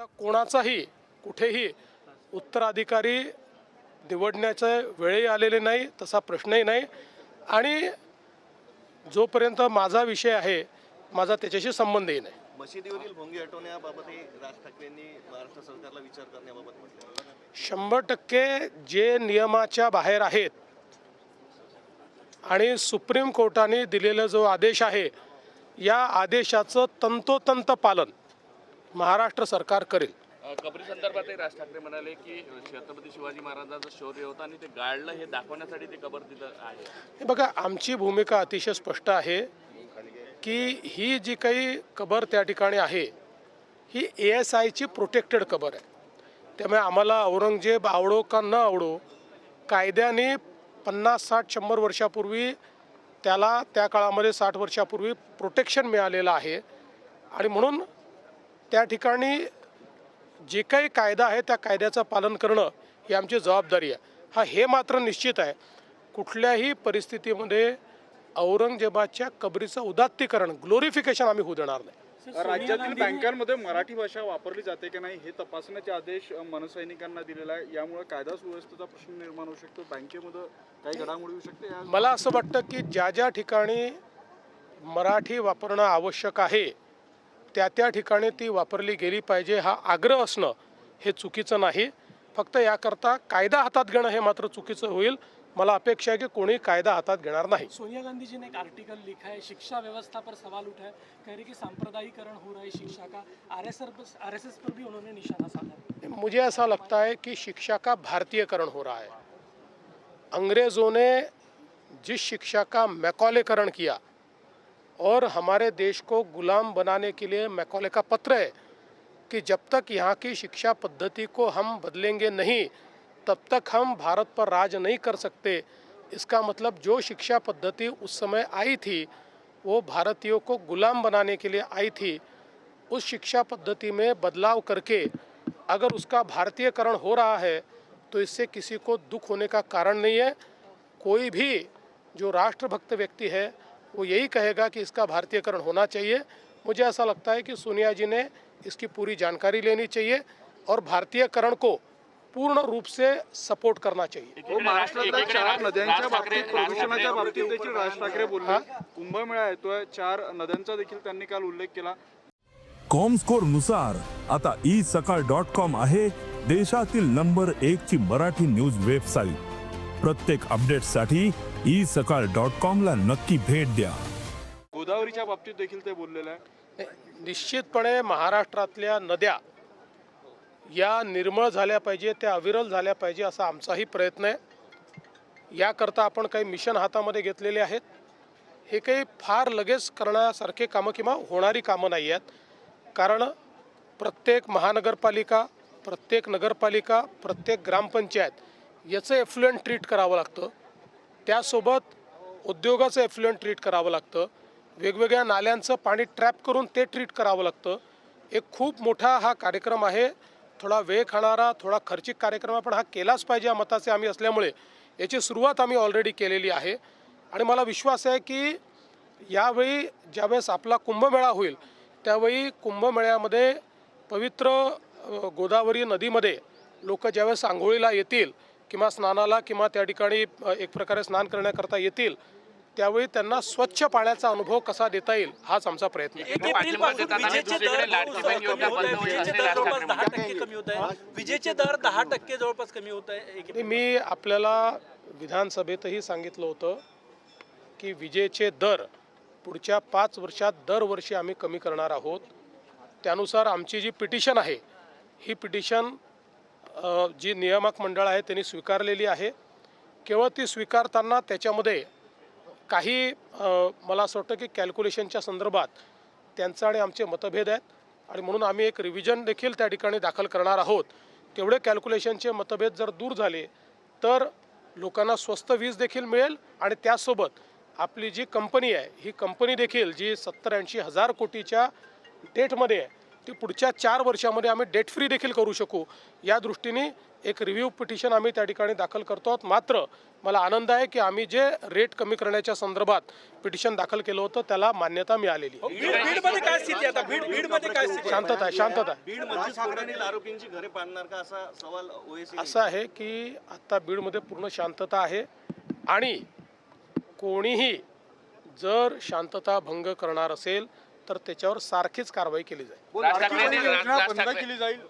आता कोणाचाही कुठेही उत्तराधिकारी निवडण्याचे वेळही आलेले नाही, तसा प्रश्नही नाही. आणि जोपर्यंत माझा विषय आहे, माझा त्याच्याशी संबंधही नाही. मशिदीवरील भोंगे हटवण्याबाबतही राज ठाकरेंनी महाराष्ट्र सरकारला विचार करण्याबाबत म्हटलं. 100% जे नियमाच्या बाहेर आहेत आणि सुप्रीम कोर्टाने दिलेला जो आदेश आहे, या आदेशाचं तंतोतंत पालन महाराष्ट्र सरकार करेल. कबरी संदर्भातही राज ठाकरे म्हणाले की छत्रपती शिवाजी महाराजांचं शौर्य होतं आणि ते गाळलं हे दाखवण्यासाठी ते कबर तिथं आहे. हे बघा, आमची भूमिका अतिशय स्पष्ट आहे की ही जी काही कबर त्या ठिकाणी आहे, ही ASIची प्रोटेक्टेड कबर आहे. त्यामुळे आम्हाला औरंगजेब आवडो का न आवडो, कायद्याने 50, 60, 100 वर्षापूर्वी त्याला त्या काळामध्ये 60 वर्षापूर्वी प्रोटेक्शन मिळालेलं आहे. आणि म्हणून त्या ठिकाणी जे काही कायदा आहे त्या कायद्याचं पालन करणं ही आमची जबाबदारी आहे. हे मात्र निश्चित आहे, कुठल्याही परिस्थितीमध्ये औरंगजेबाच्या कबरीचं उदात्तीकरण, ग्लोरिफिकेशन आम्ही होऊ देणार नाही. राज्यातील बँकांमध्ये मराठी भाषा वापरली जाते की नाही हे तपासण्याचे आदेश मनसैनिकांना दिलेला आहे. यामुळे कायदा सुव्यवस्थेचा प्रश्न निर्माण होऊ शकतो, बँकेमध्ये काही घडामोडी होऊ शकते. मला असं वाटतं की ज्या ठिकाणी मराठी वापरणं आवश्यक आहे त्या ठिकाणी ती वापरली गेली पाहिजे, हा आग्रह असणं हे चुकीचं नाही. फक्त याकरता कायदा हातात घेणं हे मात्र चुकीचं होईल. मला अपेक्षा है कि कोई कायदा हाथ घेणार नहीं. सोनिया गांधी जी ने एक आर्टिकल लिखा है, शिक्षा व्यवस्था पर सवाल उठा है, कह रही कि सांप्रदायिकरण हो रहा है शिक्षा का. आरएसएस पर भी उन्होंने निशाना साधा. मुझे ऐसा लगता है कि शिक्षा का भारतीयकरण हो रहा है. अंग्रेज़ों ने जिस शिक्षा का मैकॉलेकरण किया और हमारे देश को गुलाम बनाने के लिए मैकॉले का पत्र है कि जब तक यहाँ की शिक्षा पद्धति को हम बदलेंगे नहीं, तब तक हम भारत पर राज नहीं कर सकते. इसका मतलब जो शिक्षा पद्धति उस समय आई थी वो भारतीयों को गुलाम बनाने के लिए आई थी. उस शिक्षा पद्धति में बदलाव करके अगर उसका भारतीयकरण हो रहा है तो इससे किसी को दुख होने का कारण नहीं है. कोई भी जो राष्ट्रभक्त व्यक्ति है वो यही कहेगा कि इसका भारतीयकरण होना चाहिए. मुझे ऐसा लगता है कि सोनिया जी ने इसकी पूरी जानकारी लेनी चाहिए और भारतीयकरण को पूर्ण रूप से सपोर्ट करना चाहिए. महाराष्ट्रातल्या 4 नद्यांच्या बाबतीत प्रदूषणाच्या बाबतीत देखील राज ठाकरे बोलले. कुंभमेळा येतोय, 4 नद्यांचा देखील त्यांनी काल उल्लेख केला. कॉमस्कोर नुसार आता isakal.com आहे देशातील नंबर 1 ची मराठी न्यूज वेबसाईट. प्रत्येक अपडेटसाठी isakal.com ला नक्की भेट द्या. गोदावरीच्या बाबतीत देखील ते बोललेले आहे. निश्चितपणे महाराष्ट्रातल्या नद्या या निर्मळ झाल्या पाहिजे, त्या अविरल झाल्या पाहिजे असा आमचाही प्रयत्न आहे. याकरता आपण काही मिशन हातामध्ये घेतलेले आहेत. हे काही फार लगेच करण्यासारखे कामं किंवा होणारी कामं नाही आहेत. कारण प्रत्येक महानगरपालिका, प्रत्येक नगरपालिका, प्रत्येक ग्रामपंचायत याचं एफ्लुएंट ट्रीट करावं लागतं. त्यासोबत उद्योगाचं एफ्लुएंट ट्रीट करावं लागतं. वेगवेगळ्या नाल्यांचं पाणी ट्रॅप करून ते ट्रीट करावं लागतं. एक खूप मोठा हा कार्यक्रम आहे. थोडा वेळ खाणारा, थोडा खर्चिक कार्यक्रम आहे, पण हा केलाच पाहिजे या मताचे आम्ही असल्यामुळे याची सुरुवात आम्ही ऑलरेडी केलेली आहे. आणि मला विश्वास आहे की यावेळी ज्यावेळेस आपला कुंभमेळा होईल त्यावेळी कुंभमेळ्यामध्ये पवित्र गोदावरी नदीमध्ये लोक ज्यावेळेस आंघोळीला येतील किंवा स्नानाला किंवा त्या ठिकाणी एक प्रकारे स्नान करण्याकरता येतील त्यावेळी त्यांना स्वच्छ पाण्याचा अनुभव कसा देता येईल हाच आमचा प्रयत्न आहे. विजेचे दर 10% जवळपास कमी होत आहे. मी आपल्याला विधानसभेतही सांगितलं होतं की विजेचे दर पुढच्या 5 वर्षात दरवर्षी आम्ही कमी करणार आहोत. त्यानुसार आमची जी पिटिशन आहे ही पिटिशन जी नियामक मंडळ आहे त्यांनी स्वीकारलेली आहे. केवळ ती स्वीकारताना त्याच्यामध्ये काही मला असं वाटतं की कॅल्क्युलेशनच्या संदर्भात त्यांचं आणि आमचे मतभेद आहेत आणि म्हणून आम्ही एक रिव्हिजन देखील त्या ठिकाणी दाखल करणार आहोत. तेवढे कॅल्क्युलेशनचे मतभेद जर दूर झाले तर लोकांना स्वस्त वीज देखील मिळेल आणि त्यासोबत आपली जी कंपनी आहे ही कंपनी देखील जी 70-80 हजार कोटीच्या डेटमध्ये आहे ती पुढच्या 4 वर्षामध्ये आम्ही डेट फ्री देखील करू शकू या दृष्टीने एक रिव्ह्यू पिटिशन आम्ही त्या ठिकाणी दाखल करतो आहोत. मात्र मला आनंद आहे की आम्ही जे रेट कमी करण्याच्या संदर्भात पिटिशन दाखल केलं होतं त्याला मान्यता मिळालेली आहे. बीडमध्ये काय स्थिती आता बीडमध्ये काय स्थिती शांतता आहे, शांतता आहे. बीड मस्जिद फोडणीतील आरोपींची घरे पाडणार का असा सवाल ओएसी असं आहे की आता बीडमध्ये पूर्ण शांतता आहे आणि कोणीही जर शांतता भंग करणार असेल तर त्याच्यावर सारखीच कारवाई केली जाईल. राज ठाकरेंनी- योजना राज बंद ठाकरे- केली जाईल